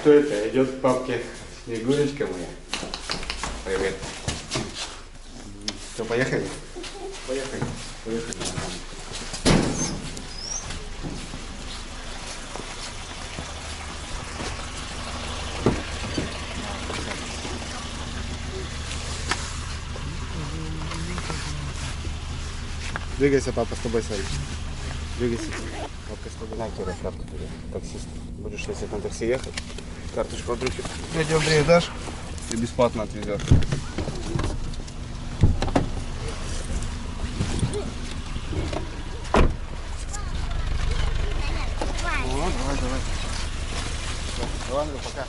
кто это? Идет к папке Снегурочка моя. Привет. Что, поехали? Поехали. Поехали. Двигайся, папа, с тобой садись. Двигайся. Папа с тобой. На, Кира, карту тебе. Таксист. Будешь, если на такси ехать, карточку от руки. Дядя Андрей дашь? И бесплатно отвезет. О, давай, давай. Давай, Андрей, пока.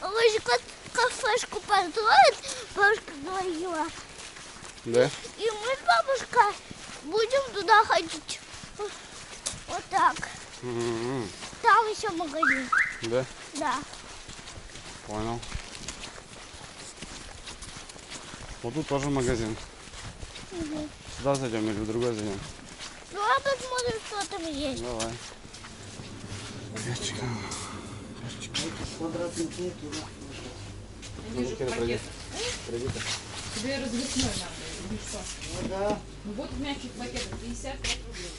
Вы же кафешку построят, бабушка говорила. Да? И мы с бабушкой будем туда ходить. Вот так. Там еще магазин. Да? Да. Понял. Вот тут тоже магазин. Угу. Сюда зайдем или в другой зайдем? Ну а посмотрим, что там есть. Давай. Квадратных нет, Тебе развесной надо, или что? Ну да. Ну вот в мягких пакетах 55 рублей.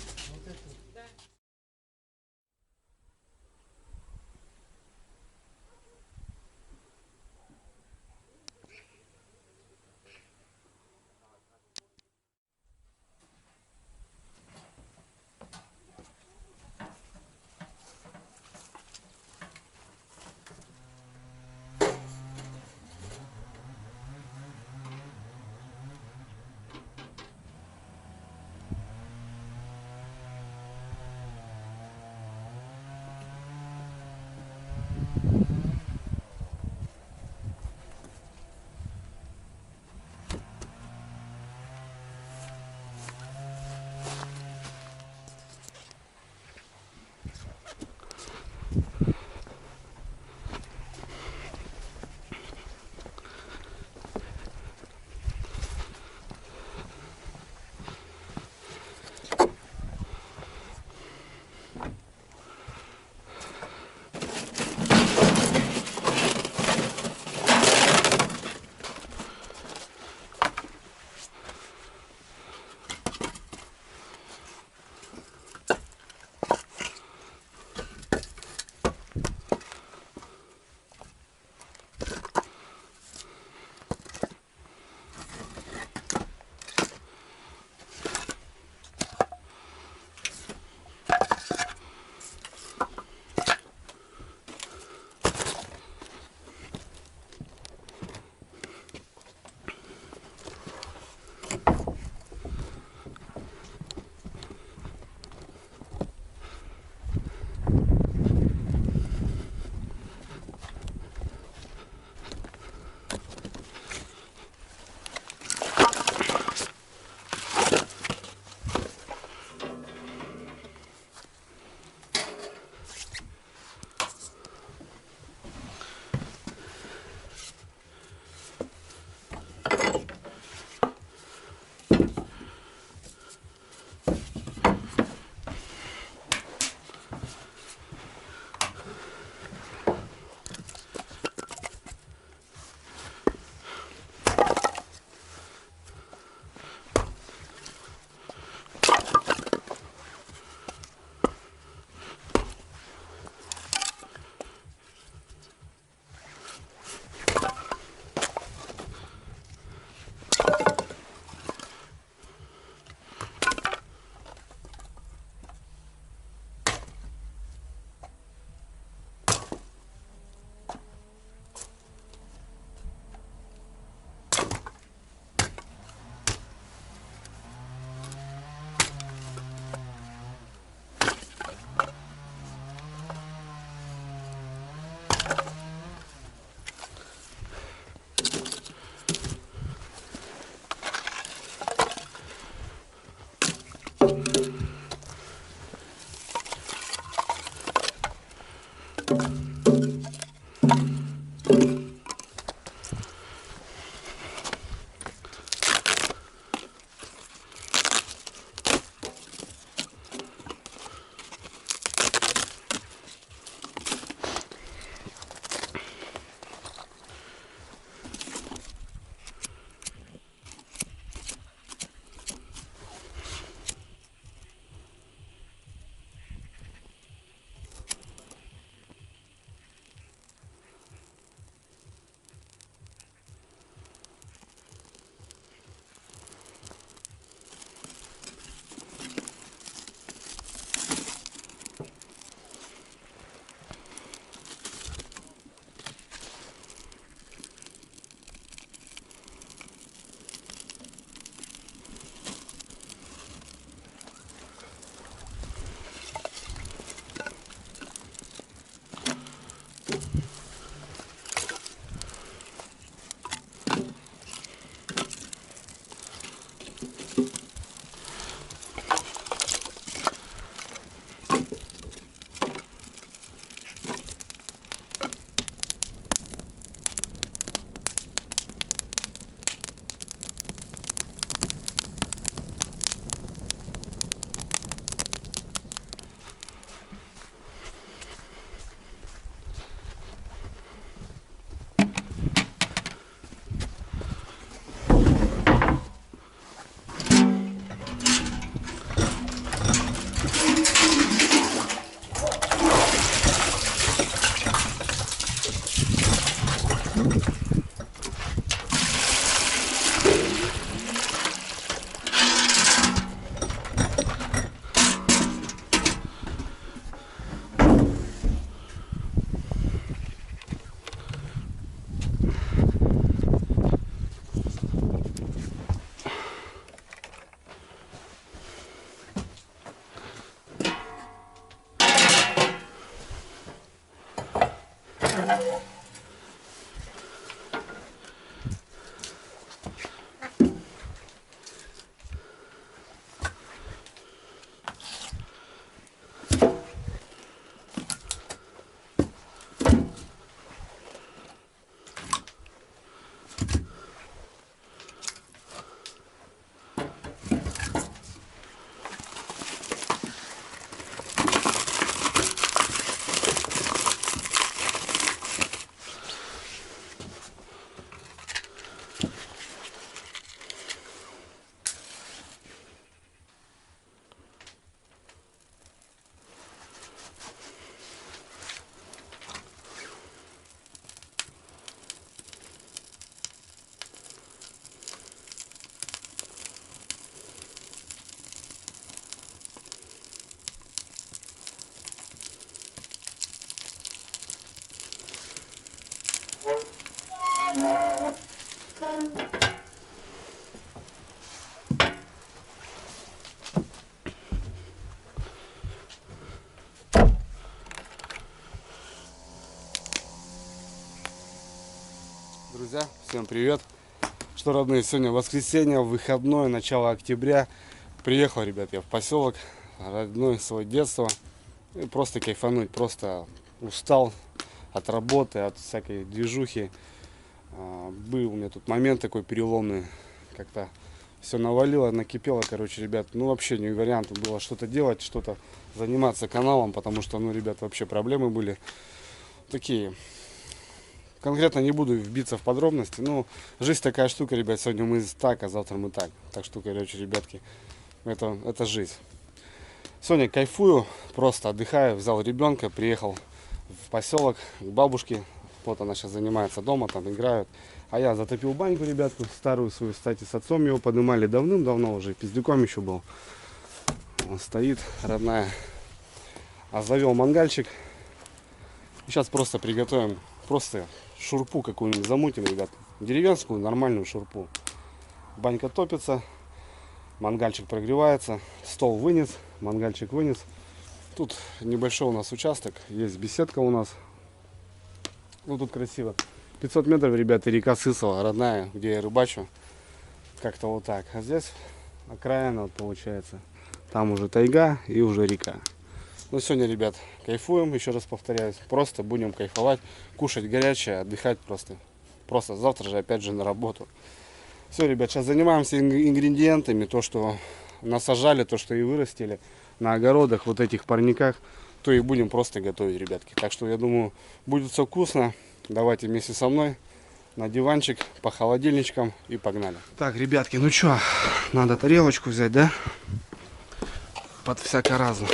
Друзья, всем привет! Что, родные, сегодня воскресенье, выходной, начало октября. Приехал, ребят, я в поселок, родной свое детство. И просто кайфануть, просто устал от работы, от всякой движухи. Был у меня тут момент такой переломный, как-то все навалило, накипело, короче, ребят. Ну, вообще не вариант было что-то делать, что-то заниматься каналом, потому что, ну, ребят, вообще проблемы были такие. Конкретно не буду вбиться в подробности, но жизнь такая штука, ребят, сегодня мы так, а завтра мы так. Так что, короче, ребятки, это жизнь. Сегодня кайфую, просто отдыхаю, взял ребенка, приехал в поселок к бабушке. Вот она сейчас занимается дома, там играют. А я затопил баньку, ребятку, старую свою, кстати, с отцом его поднимали давным-давно уже, пиздюком еще был. Он стоит, родная. А завел мангальчик. Сейчас просто приготовим, просто шурпу какую-нибудь замутим, ребят. Деревенскую, нормальную шурпу. Банька топится, мангальчик прогревается, стол вынес, мангальчик вынес. Тут небольшой у нас участок, есть беседка у нас. Ну, тут красиво. 500 метров, ребята, река Сысола, родная, где я рыбачу. Как-то вот так. А здесь окраина вот получается. Там уже тайга и уже река. Ну, сегодня, ребят, кайфуем, еще раз повторяюсь. Просто будем кайфовать, кушать горячее, отдыхать просто. Просто завтра же опять же на работу. Все, ребят, сейчас занимаемся ингредиентами. То, что насажали, то, что и вырастили на огородах, вот этих парниках, то и будем просто готовить, ребятки. Так что, я думаю, будет все вкусно. Давайте вместе со мной на диванчик, по холодильничкам и погнали. Так, ребятки, ну что, надо тарелочку взять, да? Под всяко разное.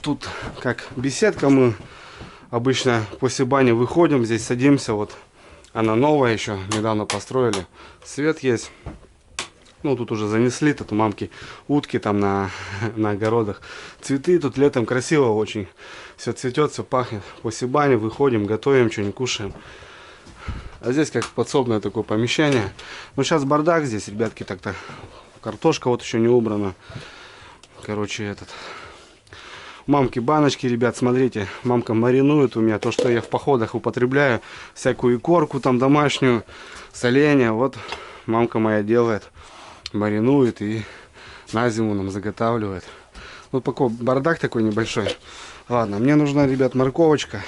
Тут как беседка, мы обычно после бани выходим, здесь садимся, вот она новая еще, недавно построили, свет есть. Ну, тут уже занесли, тут у мамки утки там на огородах, цветы, тут летом красиво очень, все цветет, все пахнет. После бани выходим, готовим, что-нибудь кушаем. А здесь как подсобное такое помещение. Ну, сейчас бардак здесь, ребятки, так-то картошка вот еще не убрана. Короче, мамки баночки, ребят, смотрите, мамка маринует у меня то, что я в походах употребляю, всякую икорку там домашнюю, соленья, вот мамка моя делает, маринует и на зиму нам заготавливает. Вот такой бардак такой небольшой. Ладно, мне нужна, ребят, морковочка.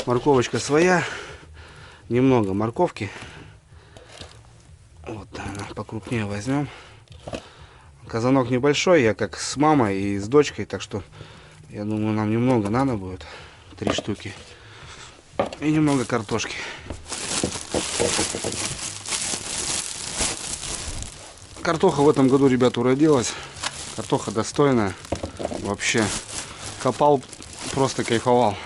Морковочка своя, немного морковки. Вот она, покрупнее возьмем. Казанок небольшой, я как с мамой и с дочкой, так что я думаю, нам немного надо будет, 3 штуки. И немного картошки. Картоха в этом году, ребят, уродилась. Картоха достойная. Вообще копал, просто кайфовал.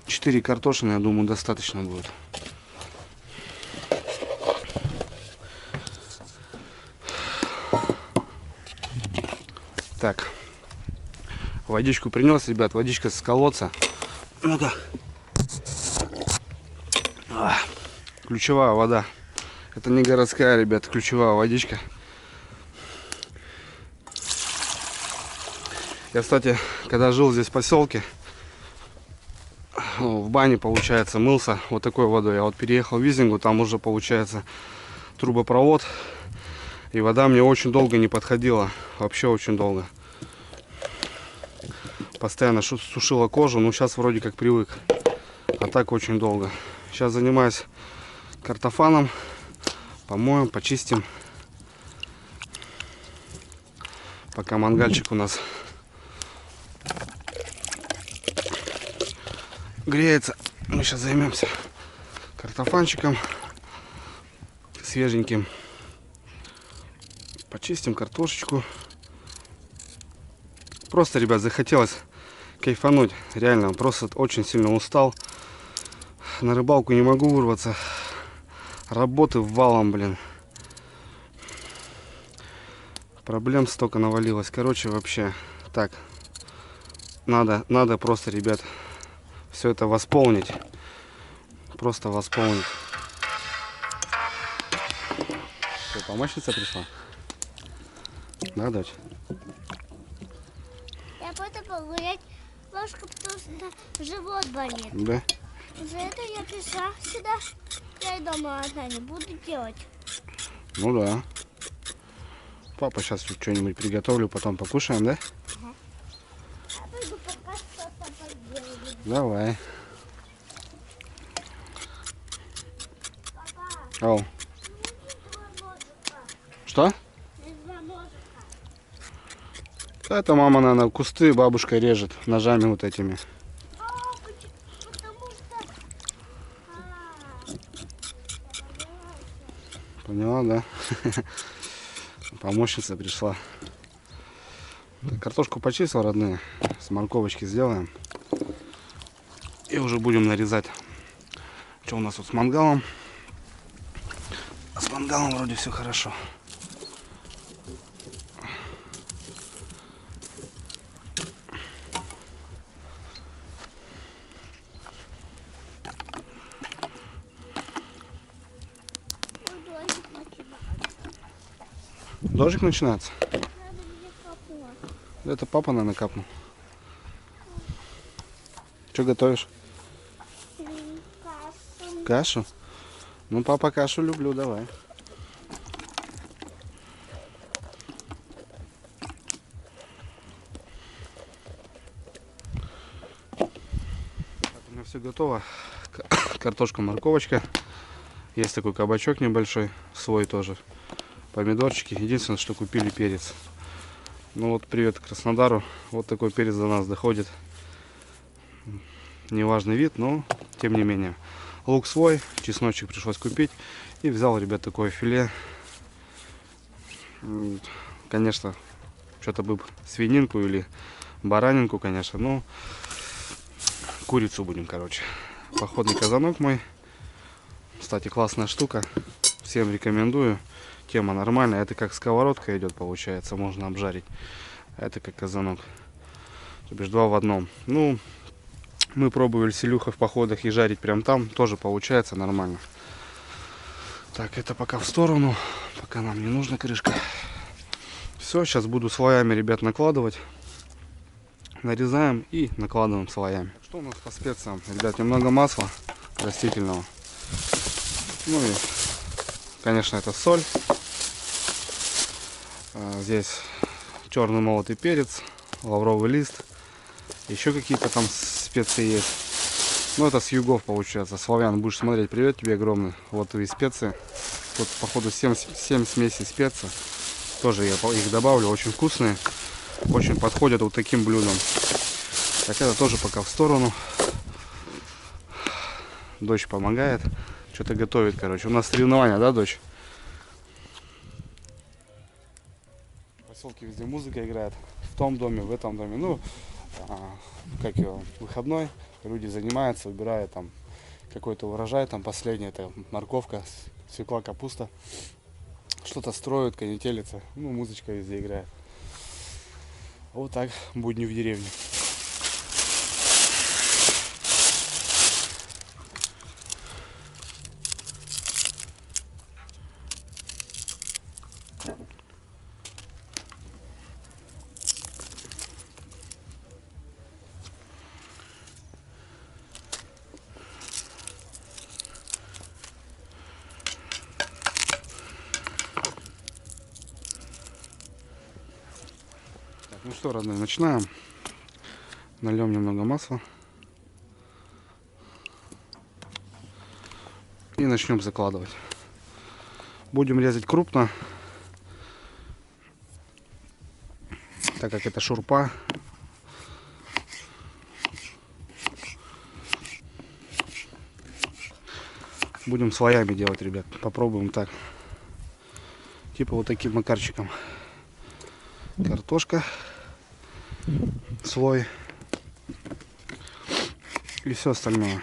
4 картошины, я думаю, достаточно будет. Так, водичку принес, ребят, водичка с колодца. Ну-ка. Ключевая вода. Это не городская, ребят, ключевая водичка. Я, кстати, когда жил здесь в поселке, в бане, получается, мылся вот такой водой. Я вот переехал в Визингу, там уже, получается, трубопровод. И вода мне очень долго не подходила. Вообще очень долго. Постоянно сушила кожу, но сейчас вроде как привык. А так очень долго. Сейчас занимаюсь картофаном. Помоем, почистим. Пока мангальчик у нас греется, мы сейчас займемся картофанчиком свеженьким. Почистим картошечку. Просто, ребят, захотелось кайфануть. Реально, просто очень сильно устал. На рыбалку не могу вырваться. Работы валом, блин. Проблем столько навалилось. Короче, вообще, так. Надо просто, ребят, все это восполнить. Просто восполнить. Что, помощница пришла? Да, дочь? Я пойду погулять, ложка, потому что живот болит. Да? За это я пришла сюда. Я и дома одна не буду делать. Ну да. Папа сейчас что-нибудь приготовлю, потом покушаем, да? Ага. Я пойду пока что-то поделаю. Давай. Папа, Ау. два ножика. Что? Два ножика. Это мама, наверное, кусты бабушка режет ножами вот этими. Потому что... Поняла, да? Помощница пришла. Картошку почистил, родные. С морковочки сделаем. И уже будем нарезать. Что у нас тут с мангалом? С мангалом вроде все хорошо. Дождик начинается. Это папа, наверное, капнул. Что готовишь? Кашу? Ну, папа, кашу люблю, давай. Так, у меня все готово. Картошка, морковочка. Есть такой кабачок небольшой, свой тоже. Помидорчики. Единственное, что купили перец. Ну вот, привет Краснодару. Вот такой перец до нас доходит. Неважный вид, но тем не менее. Лук свой, чесночек пришлось купить. И взял, ребят, такое филе. Конечно, что-то бы свининку или баранинку, конечно. Но курицу будем, короче. Походный казанок мой. Кстати, классная штука. Всем рекомендую. Тема нормальная. Это как сковородка идет, получается. Можно обжарить. Это как казанок. То бишь 2 в 1. Ну, мы пробовали с Илюхой в походах и жарить прям там. Тоже получается нормально. Так, это пока в сторону. Пока нам не нужна крышка. Все, сейчас буду слоями, ребят, накладывать. Нарезаем и накладываем слоями. Что у нас по специям? Ребят, немного масла растительного. Ну и, конечно, это соль. Здесь черный молотый перец, лавровый лист. Еще какие-то там специи есть. Ну, это с югов, получается. Славян, будешь смотреть. Привет тебе огромный. Вот твои специи. Тут, походу, 7 смесей специй. Тоже я их добавлю. Очень вкусные. Очень подходят вот таким блюдам. Так, это тоже пока в сторону. Дочь помогает. Что-то готовит, короче. У нас соревнования, да, дочь? В поселке везде музыка играет. В том доме, в этом доме. Ну, как его, выходной. Люди занимаются, убирают там какой-то урожай. Там последний, это морковка, свекла, капуста. Что-то строят, конетелится. Ну, музычка везде играет. Вот так будни в деревне. Ну что, родные, начинаем. Нальем немного масла. И начнем закладывать. Будем резать крупно, так как это шурпа. Будем слоями делать, ребят. Попробуем так. Типа вот таким макарчиком. Картошка, слой и все остальное.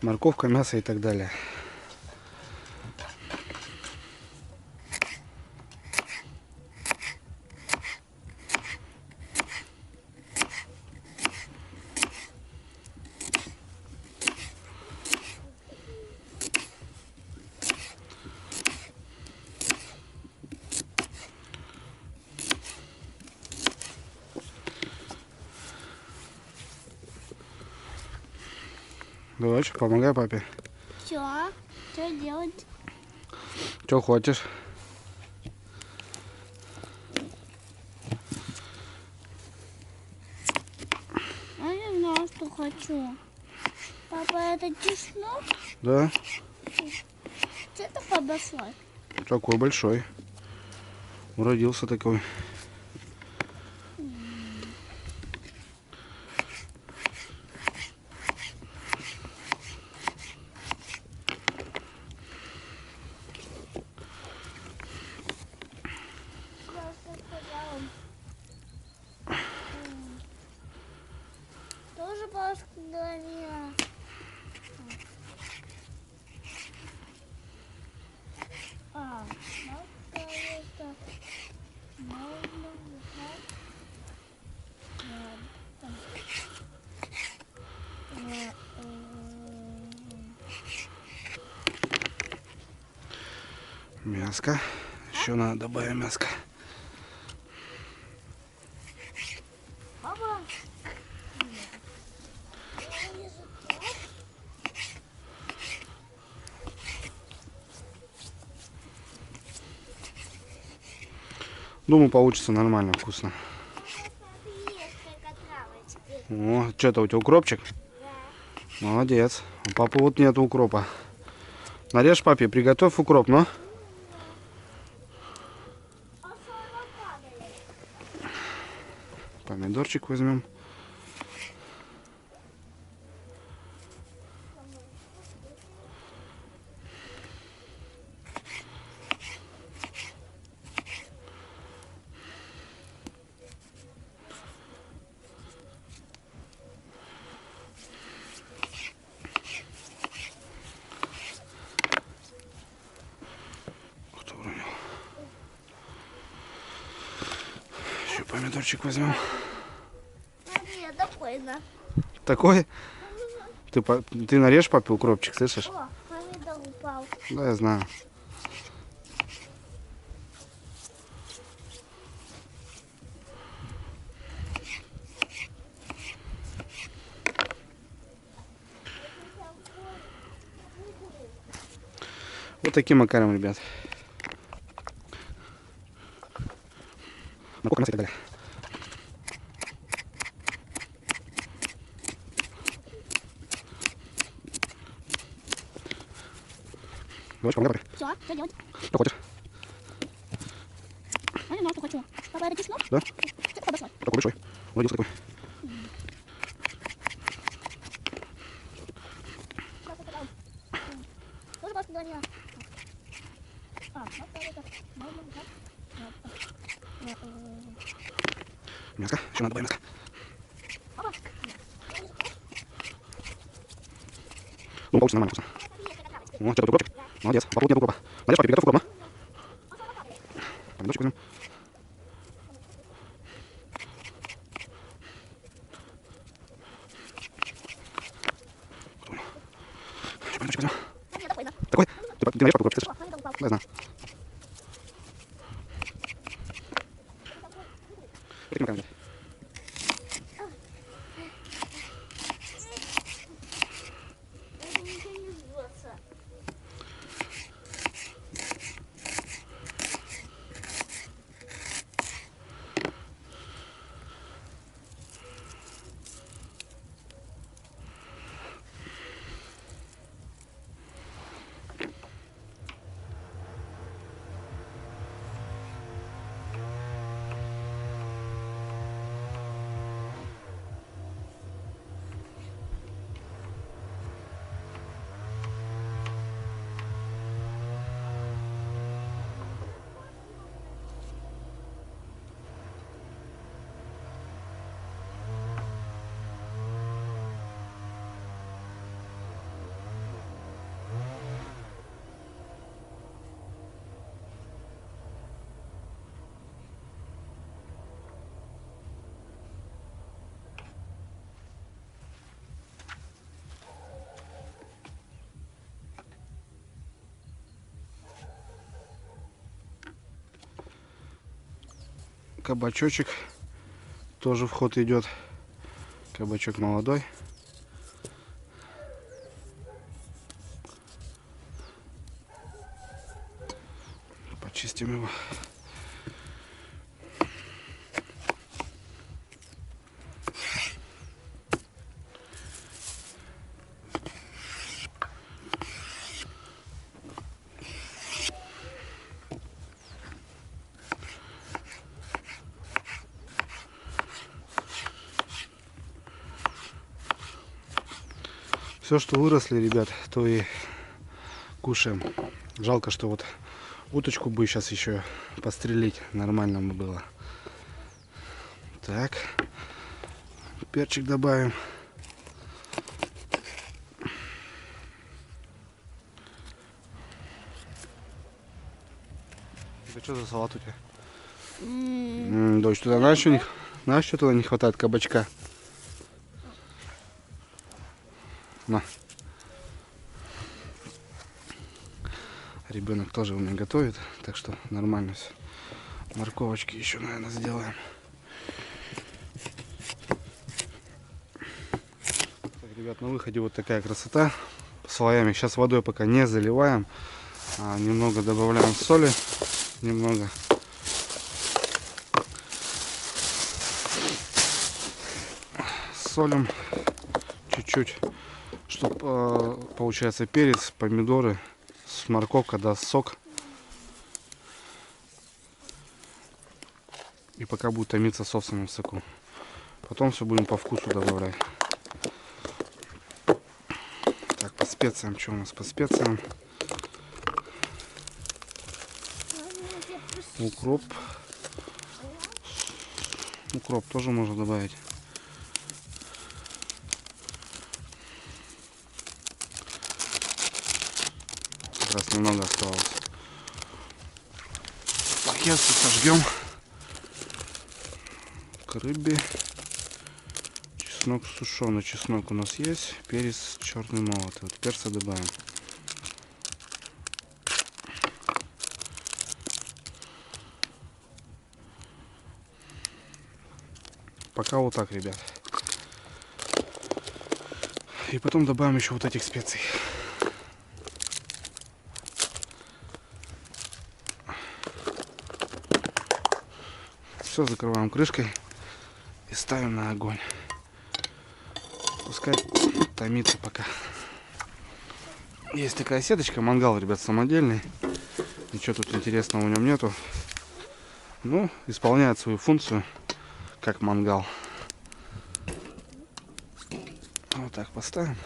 Морковка, мясо и так далее. Дочь, помогай папе. Все, что делать? Что хочешь? Я не знаю, что хочу. Папа, это чеснок? Да, Что это подослать? такой большой. Уродился такой. Тоже бабушка говорила. Бабушка это можно Мяско. Еще надо добавить мяско. Папа. Думаю, получится нормально, вкусно. О, что-то у тебя укропчик? Молодец. У папы вот нет укропа. Нарежь папе, приготовь укроп, но. Помидорчик возьмем. Кто уронил? Еще помидорчик возьмем. Смотри, такой, да. Такой? Ты нарежь папе укропчик, слышишь? О, помидор упал. Да, я знаю. Вот таким макаром, ребят. Морковка, мясо и так далее. Дочь, помогай папе. Все, что делать? Что хочешь? Я не знаю, что хочу. Папа, это чеснок? Да? Что подослать? Такой большой. Молодец такой. Тоже бабушка говорила. Вот это. Мяско. Еще надо добавить мяско. Папа. Ну, получится нормально, вкусно. О, что-то укропчик. Молодец. Папа, вот нет укропа. Нарежь папе, приготовь укроп, на. Помидорчик возьмем. Помидорчик возьмем. Такой, да. Такой? Ты нарежь папе укропчик, слышишь? О, помидор упал. Да, я знаю. Таким макаром взять. кабачочек тоже в ход идет. Кабачок молодой. Почистим его. Все, что выросли, ребят, то и кушаем. Жалко, что вот уточку бы сейчас еще пострелить, нормально бы было. Так, перчик добавим. Это что за салат у тебя? Дочь, туда знаешь, что туда не хватает кабачка? На. Ребенок тоже у меня готовит, так что нормально все. Морковочки еще, наверное, сделаем. Так, ребят, на выходе вот такая красота. Слоями. Сейчас водой пока не заливаем. Немного добавляем соли. Немного. Солим чуть-чуть, чтобы получается перец, помидоры, морковка даст сок. И пока будет томиться в собственном соку. Потом все будем по вкусу добавлять. Так, по специям. Что у нас по специям? Укроп. Укроп тоже можно добавить. Как раз немного осталось. Пакет сожгем. К рыбе. Чеснок сушеный. Чеснок у нас есть. Перец черный молотый. Вот перца добавим. Пока вот так, ребят. И потом добавим еще вот этих специй. Все, закрываем крышкой и ставим на огонь. Пускай томится пока. Есть такая сеточка, мангал, ребят, самодельный. Ничего тут интересного в нем нету. Ну, исполняет свою функцию как мангал. Вот так поставим.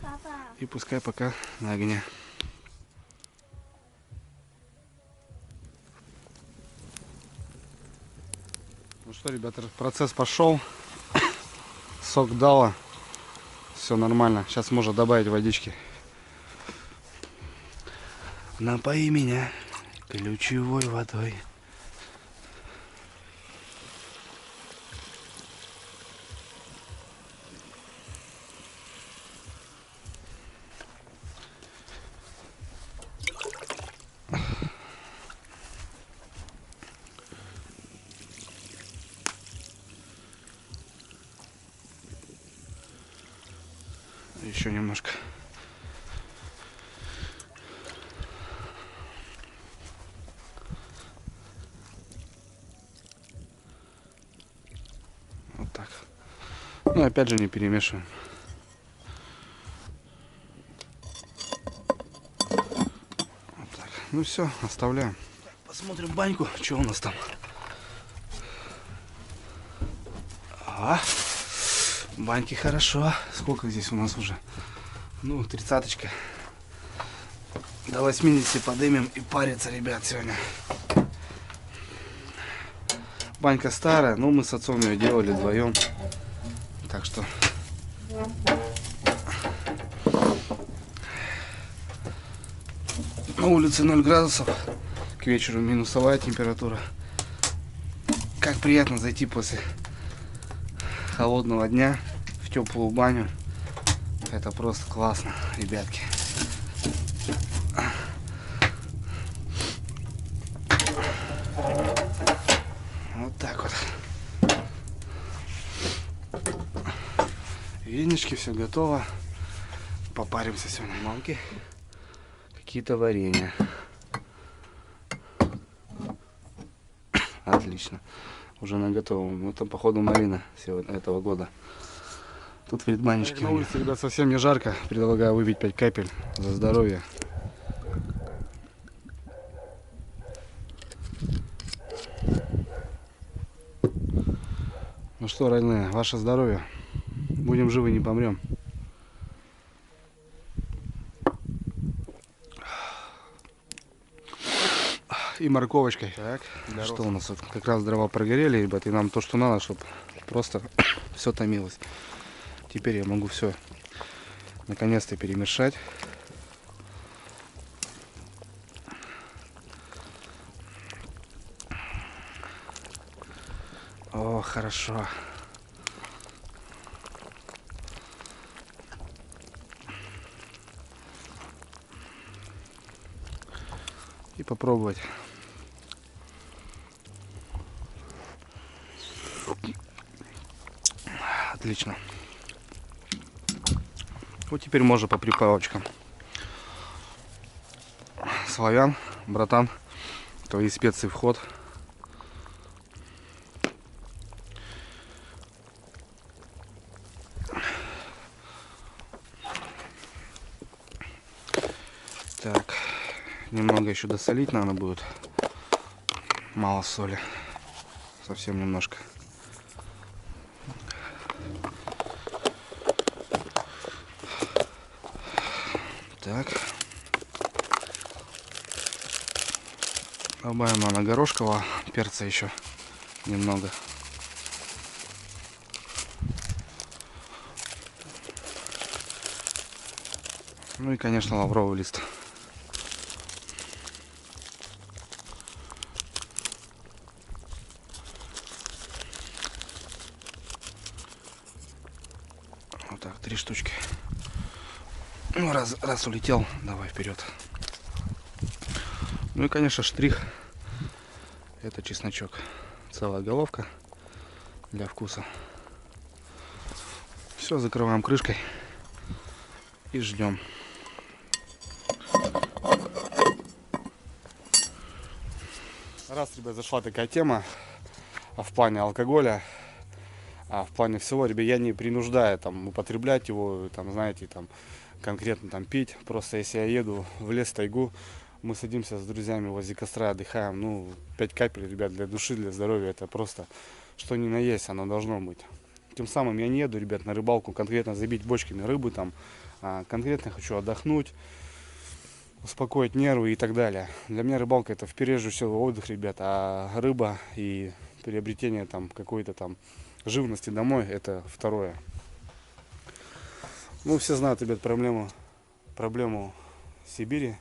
Папа. И пускай пока на огне. Ну что, ребята, процесс пошел. Сок дало. Все нормально. Сейчас можно добавить водички. Напои меня ключевой водой. Еще немножко. Вот так. Ну, опять же, не перемешиваем. Вот так. Ну все, оставляем. Посмотрим баньку, что у нас там. Баньки хорошо. Сколько здесь у нас уже? Ну, 30-очка. До 80 подымем и париться, ребят, сегодня. Банька старая, но мы с отцом ее делали вдвоем. Так что... На улице 0 градусов. К вечеру минусовая температура. Как приятно зайти после холодного дня в теплую баню. Это просто классно, ребятки. Вот Винишки, все готово. Попаримся сегодня в мамке. Какие-то варенья. Отлично. Уже на готовом. Это, походу, малина сегодня, этого года. Тут предбаннички. На улице, ребят, совсем не жарко. Предлагаю выпить 5 капель за здоровье. Ну что, родные, ваше здоровье. Будем живы, не помрем. И морковочкой. Так, что у нас? Вот как раз дрова прогорели, ребят, и нам то, что надо, чтобы просто все томилось. Теперь я могу все наконец-то перемешать. О, хорошо. И попробовать. Отлично. Вот теперь можно по приправочкам. Славян, братан, твои специи в ход. Так, немного еще досолить надо будет. Мало соли. Совсем немножко. Так. Добавим на горошкового перца еще немного. Ну и, конечно, лавровый лист. Вот так, 3 штучки. Ну, раз улетел, давай вперед. Ну и, конечно, штрих. Это чесночок. Целая головка для вкуса. Все, закрываем крышкой и ждем. Раз, ребят, зашла такая тема в плане алкоголя, в плане всего, ребят, я не принуждаю там употреблять его, там, знаете, там конкретно там пить. Просто если я еду в лес, в тайгу, мы садимся с друзьями возле костра, отдыхаем, ну, 5 капель, ребят, для души, для здоровья, это просто, что ни на есть, оно должно быть. Тем самым я не еду, ребят, на рыбалку конкретно забить бочками рыбы, там, конкретно хочу отдохнуть, успокоить нервы и так далее. Для меня рыбалка это прежде всего отдых, ребят, а рыба и приобретение там какой-то там живности домой это второе. Ну, все знают, ребят, проблему Сибири,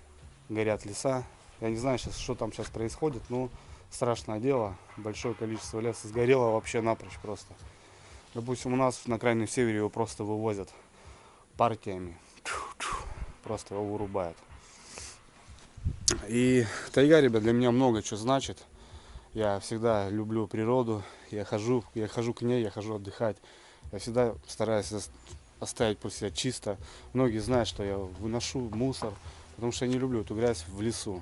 горят леса. Я не знаю сейчас, что там сейчас происходит, но страшное дело, большое количество леса сгорело вообще напрочь просто. Допустим, у нас на крайнем севере его просто вывозят партиями, просто его вырубают. И тайга, ребят, для меня много что значит. Я всегда люблю природу, я хожу к ней, я хожу отдыхать. Я всегда стараюсь оставить после себя чисто. Многие знают, что я выношу мусор, потому что я не люблю эту грязь в лесу.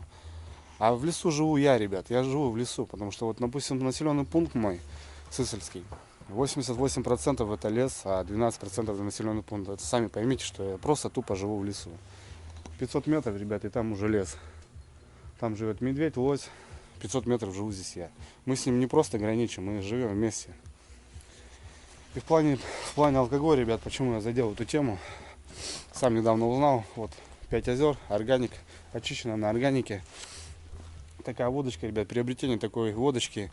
А в лесу живу я, ребят, я живу в лесу, потому что вот, допустим, населенный пункт мой, Сысольский, 88% это лес, а 12% это населенный пункт. Это сами поймите, что я просто тупо живу в лесу. 500 метров, ребят, и там уже лес. Там живет медведь, лось. 500 метров живу здесь я. Мы с ним не просто граничим, мы живем вместе. И в плане алкоголя, ребят, почему я задел эту тему? Сам недавно узнал, вот 5 озер, органик, очищена на органике. Такая водочка, ребят, приобретение такой водочки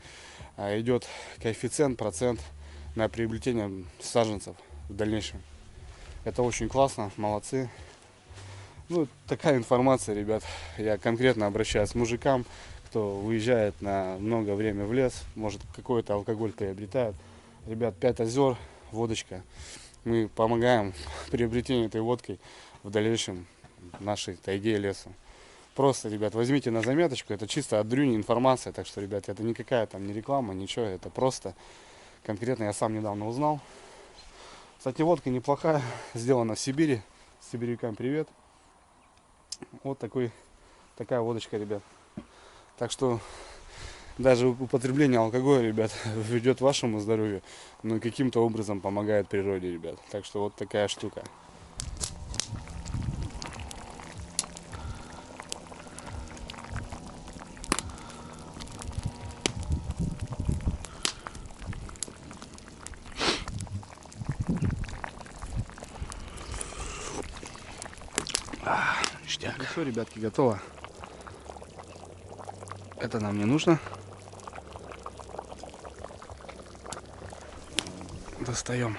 идет коэффициент, процент на приобретение саженцев в дальнейшем. Это очень классно, молодцы. Ну, такая информация, ребят. Я конкретно обращаюсь к мужикам, кто уезжает на много время в лес, может какой-то алкоголь приобретает. Ребят, 5 озер, водочка. Мы помогаем в приобретении этой водки в дальнейшем нашей тайге и лесу. Просто, ребят, возьмите на заметочку, это чисто от Дрюни информация, так что, ребят, это никакая там не реклама, ничего, это просто конкретно я сам недавно узнал. Кстати, водка неплохая, сделана в Сибири. Сибирякам привет. Вот такая водочка, ребят. Так что даже употребление алкоголя, ребят, ведет вашему здоровью, но и каким-то образом помогает природе, ребят. Так что вот такая штука. Ништяк. Ну все, ребятки, готово. Это нам не нужно. Достаем.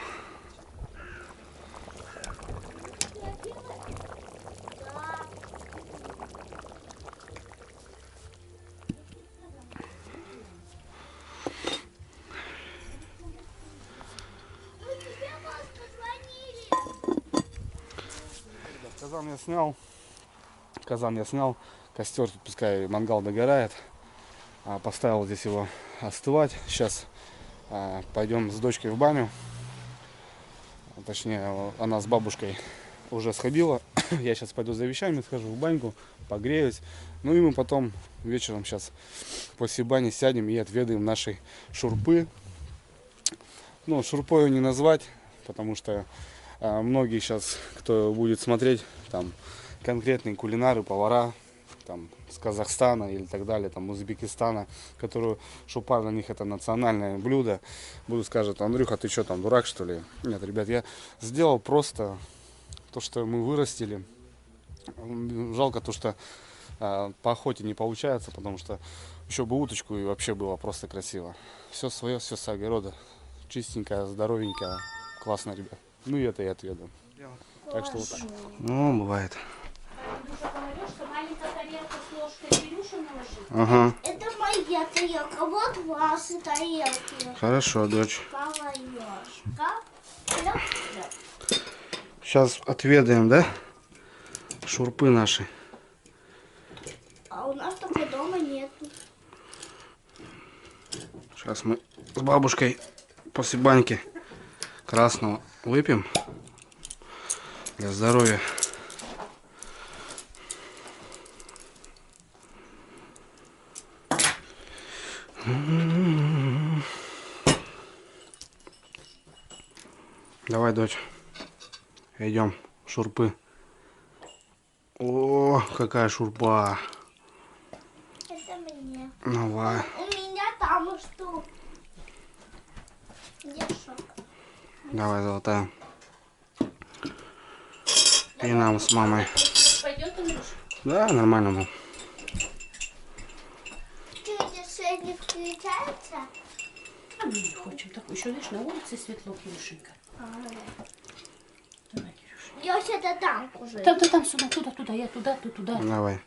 Казан я снял. Костер, тут пускай мангал догорает. Поставил здесь его остывать. Сейчас пойдем с дочкой в баню. Точнее, она с бабушкой уже сходила. Я сейчас пойду за вещами, схожу в баньку, погреюсь. Ну и мы потом вечером сейчас после бани сядем и отведаем наши шурпы. Ну, шурпою не назвать, потому что многие сейчас, кто будет смотреть, там конкретные кулинары, повара, там с Казахстана или так далее, там Узбекистана, которые шурпа для них это национальное блюдо, будут скажут: Андрюха, ты что там, дурак что ли? Нет, ребят, я сделал просто то, что мы вырастили. Жалко то, что по охоте не получается, потому что еще бы уточку и вообще было просто красиво. Все свое, все с огорода. Чистенькая, здоровенькая, классно, ребят. Ну и это я отведу. Так что вот так. Ну, бывает. Ага. Это моя тарелка, вот ваши тарелки. Хорошо, дочь. Поварешка. Сейчас отведаем, да? Шурпы наши. А у нас только дома нету. Сейчас мы с бабушкой после баньки красного выпьем для здоровья. Давай, дочь, идем, шурпы. О, какая шурпа. Это мне. Давай. У меня там что? Дешок. Давай, золотая. И нам с мамой. Пойдет, Андрюш? Да, нормально, мам. Тетя Шелли не включается? А мы не хочем. Так, еще, видишь, на улице светло, Кирюшенька. Давай, Кирюша. Я что-то там уже. Там, сюда, туда, я туда, ты туда. Давай.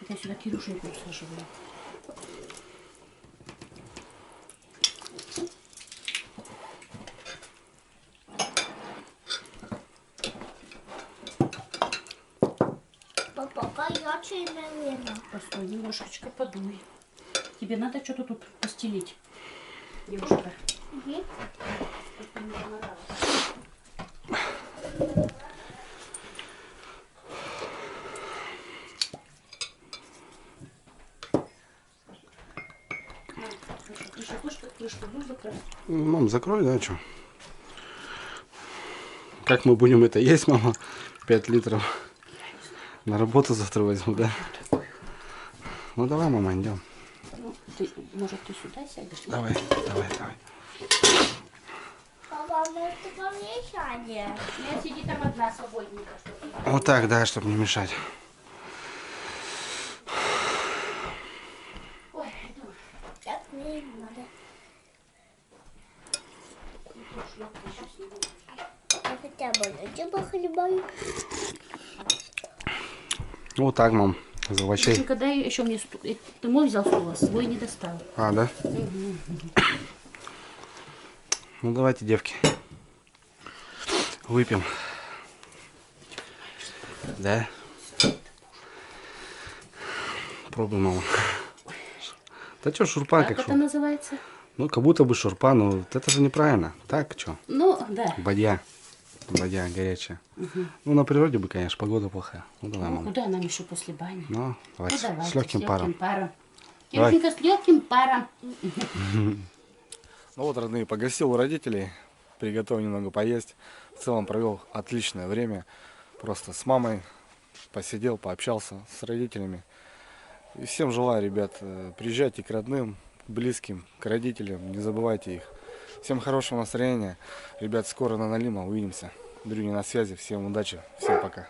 Я сюда Кирюшеньку усаживаю. Папа, я очень медленно. Постой, немножечко подуй. Тебе надо что-то тут постелить, девушка. Угу. Крышку будешь закрыть? Мам, закрой, да, что? Как мы будем это есть, мама? 5 литров. На работу завтра возьму, да? Ну давай, мама, идем. Ну, может, ты сюда сядешь? Давай. Папа, может, ты ко мне сядешь? Я сиди там одна свободненько. Вот так, да, чтобы не мешать. Ой, ну, Так мне не надо. Я хотя бы типа хлебаю. Вот так, мам, из овощей. когда еще мне стул. Ты мой взял стул, а свой не достал. А, да? Ну давайте, девки, выпьем. Да? Пробуй, мама. Да что, шурпа Как как это шурпа. называется? Ну, как будто бы шурпа, но вот это же неправильно. Так, что? Ну, да. Бадья. Бадья горячая. Ну, на природе бы, конечно, погода плохая. Ну, давай, Ну, мама. куда нам еще после бани? Ну, давай, Ну, с давайте, легким паром. паром. Давай. Кирюшенька, с легким паром. Ну вот, родные, погостил у родителей, приготовил немного поесть. В целом провел отличное время. Просто с мамой посидел, пообщался с родителями. И всем желаю, ребят, приезжайте к родным, к близким, к родителям, не забывайте их. Всем хорошего настроения. Ребят, скоро на Налима увидимся. Дрюня на связи. Всем удачи, всем пока.